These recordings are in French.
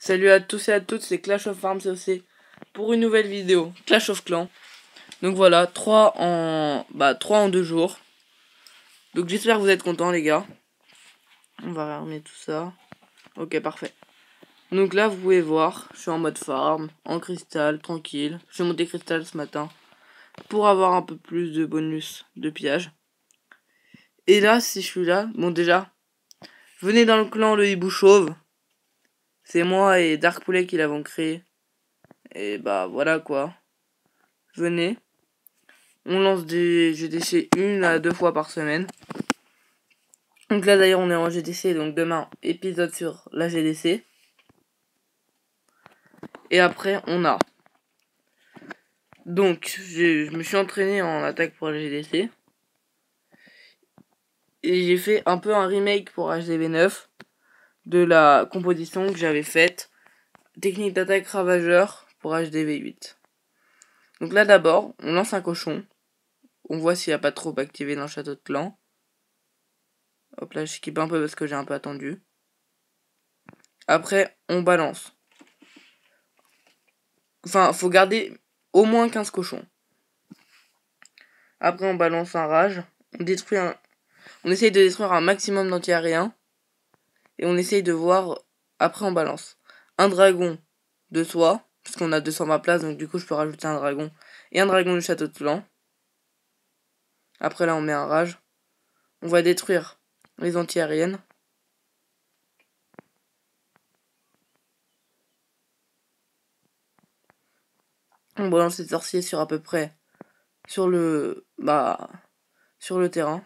Salut à tous et à toutes, c'est Clash of Arms COC pour une nouvelle vidéo, Clash of Clans. Donc voilà, 3 en 2 jours. Donc j'espère que vous êtes contents les gars. On va réarmer tout ça. Ok, parfait. Donc là vous pouvez voir, je suis en mode farm, en cristal, tranquille. J'ai monté cristal ce matin pour avoir un peu plus de bonus de pillage. Et là, si je suis là, bon déjà, venez dans le clan le hibou chauve. C'est moi et Dark Poulet qui l'avons créé. Et bah voilà quoi. Venez. On lance des GDC 1 à 2 fois par semaine. Donc là d'ailleurs on est en GDC, donc demain épisode sur la GDC. Et après on a. Donc je me suis entraîné en attaque pour la GDC. Et j'ai fait un peu un remake pour HDV 9 de la composition que j'avais faite. Technique d'attaque ravageur pour HDV 8. Donc là d'abord on lance un cochon. On voit s'il n'y a pas trop activé dans le château de clan. Hop là, je skip un peu parce que j'ai un peu attendu. Après, on balance. Enfin, faut garder au moins 15 cochons. Après, on balance un rage. On essaye de détruire un maximum d'anti-aériens. Et on essaye de voir... Après, on balance un dragon de soi. Parce qu'on a 220 places, donc du coup, je peux rajouter un dragon. Et un dragon du château de clan. Après, là, on met un rage. On va détruire les anti-aériennes. On balance les sorciers sur à peu près... sur le terrain.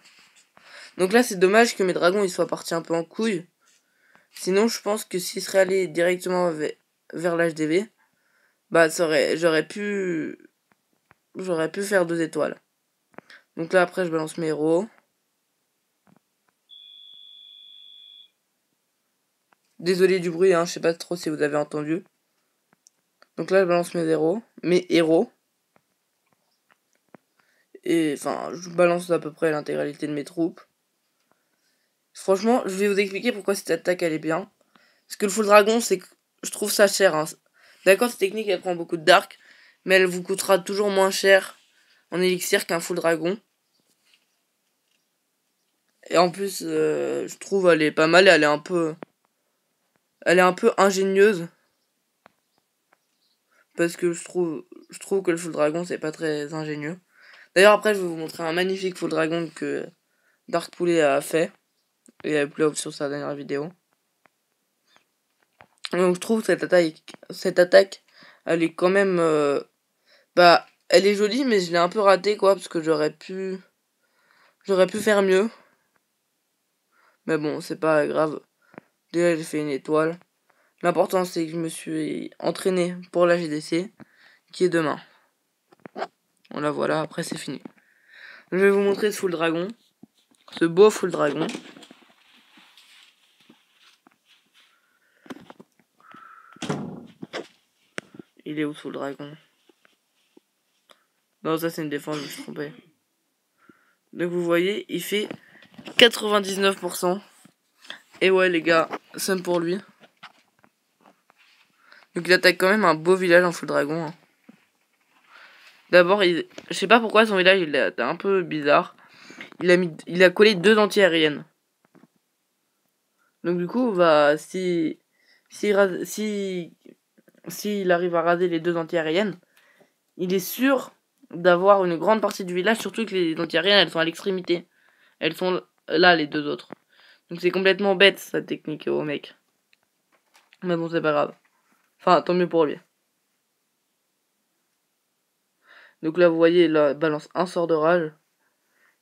Donc là, c'est dommage que mes dragons ils soient partis un peu en couille. Sinon, je pense que s'ils seraient allés directement vers l'HDV, bah j'aurais pu faire 2 étoiles. Donc là, après, je balance mes héros. Désolé du bruit, hein, je sais pas trop si vous avez entendu. Donc là, je balance mes héros. Et enfin, je balance à peu près l'intégralité de mes troupes. Franchement, je vais vous expliquer pourquoi cette attaque elle est bien. Parce que le full dragon, c'est que je trouve ça cher. Hein. D'accord, cette technique elle prend beaucoup de dark, mais elle vous coûtera toujours moins cher en élixir qu'un full dragon. Et en plus, je trouve elle est pas mal. Elle est un peu ingénieuse. Parce que je trouve que le full dragon c'est pas très ingénieux. D'ailleurs après je vais vous montrer un magnifique full dragon que Dark Poulet a fait. Et il a upload sur sa dernière vidéo. Donc je trouve cette attaque, elle est quand même... elle est jolie mais je l'ai un peu ratée quoi. Parce que j'aurais pu faire mieux. Mais bon, c'est pas grave. Déjà j'ai fait une étoile. L'important c'est que je me suis entraîné pour la GDC. Qui est demain. On la voilà, après c'est fini. Je vais vous montrer ce full dragon. Ce beau full dragon. Il est où ce full dragon? Non, ça c'est une défense, je me suis trompé. Donc vous voyez, il fait 99%. Et ouais les gars, c'est pour lui. Donc il attaque quand même un beau village en full dragon. Hein. D'abord, je sais pas pourquoi son village il est un peu bizarre. Il a collé 2 anti-aériennes. Donc du coup, s'il arrive à raser les 2 anti-aériennes, il est sûr d'avoir une grande partie du village, surtout que les anti-aériennes elles sont à l'extrémité. Elles sont là les 2 autres. Donc c'est complètement bête sa technique au mec. Mais bon, c'est pas grave. Enfin, tant mieux pour lui. Donc là, vous voyez, il balance un sort de rage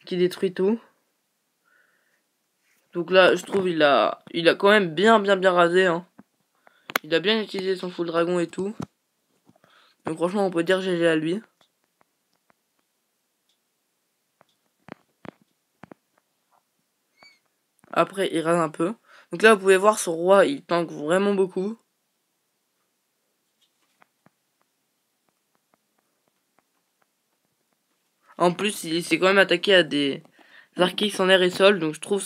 qui détruit tout. Donc là, je trouve il a quand même bien rasé. Hein. Il a bien utilisé son full dragon et tout. Donc franchement, on peut dire GG à lui. Après, il rase un peu. Donc là, vous pouvez voir, son roi, il tank vraiment beaucoup. En plus, il s'est quand même attaqué à des Archix en air et sol. Donc je trouve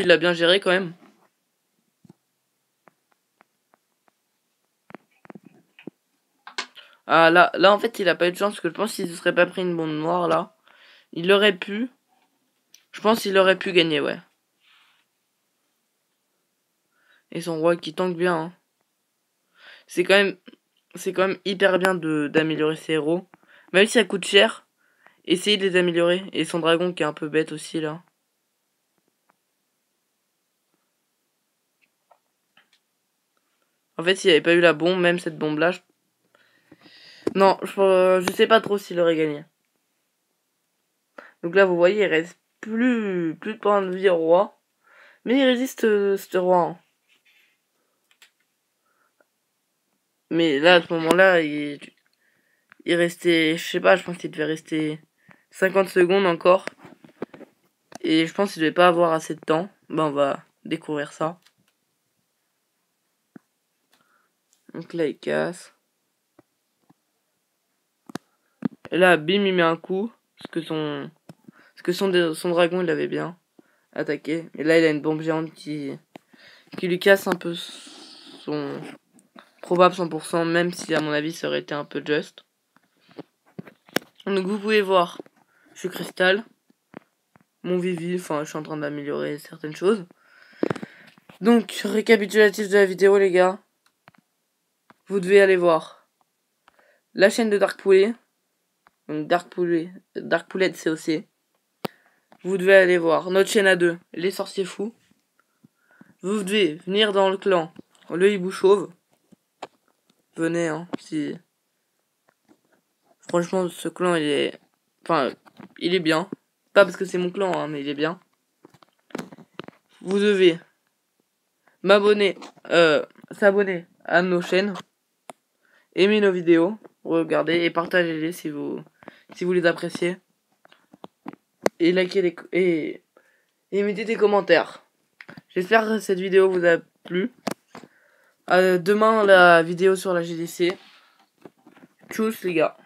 il l'a bien géré quand même. Ah là en fait il a pas eu de chance parce que je pense qu'il se serait pas pris une bombe noire là. Il aurait pu. Je pense qu'il aurait pu gagner, ouais. Et son roi qui tank bien. Hein. C'est quand même hyper bien d'améliorer ses héros. Même si ça coûte cher, essayez de les améliorer. Et son dragon qui est un peu bête aussi là. En fait, s'il n'y avait pas eu la bombe, même cette bombe là, non, je sais pas trop s'il aurait gagné. Donc là, vous voyez, il reste plus de points de vie au roi. Mais il résiste, ce roi. Hein. Mais là, à ce moment-là, il restait, je sais pas, je pense qu'il devait rester 50 secondes encore. Et je pense qu'il devait pas avoir assez de temps. Ben, on va découvrir ça. Donc là, il casse. Et là, bim, il met un coup. Parce que son dragon, il avait bien attaqué. Et là, il a une bombe géante qui lui casse un peu son probable 100%, même si à mon avis, ça aurait été un peu juste. Donc vous pouvez voir, je suis cristal. Mon Vivi, enfin, je suis en train d'améliorer certaines choses. Donc, récapitulatif de la vidéo, les gars. Vous devez aller voir la chaîne de Dark Poulet. Donc, Dark Poulet de COC. Vous devez aller voir notre chaîne à deux, les sorciers fous. Vous devez venir dans le clan, le hibou chauve. Venez, hein, si... Franchement, ce clan, il est... Enfin, il est bien. Pas parce que c'est mon clan, hein, mais il est bien. Vous devez s'abonner à nos chaînes, aimer nos vidéos, regardez et partagez-les si vous les appréciez. Et likez et mettez des commentaires. J'espère que cette vidéo vous a plu. Demain, la vidéo sur la GDC. Tchuss les gars.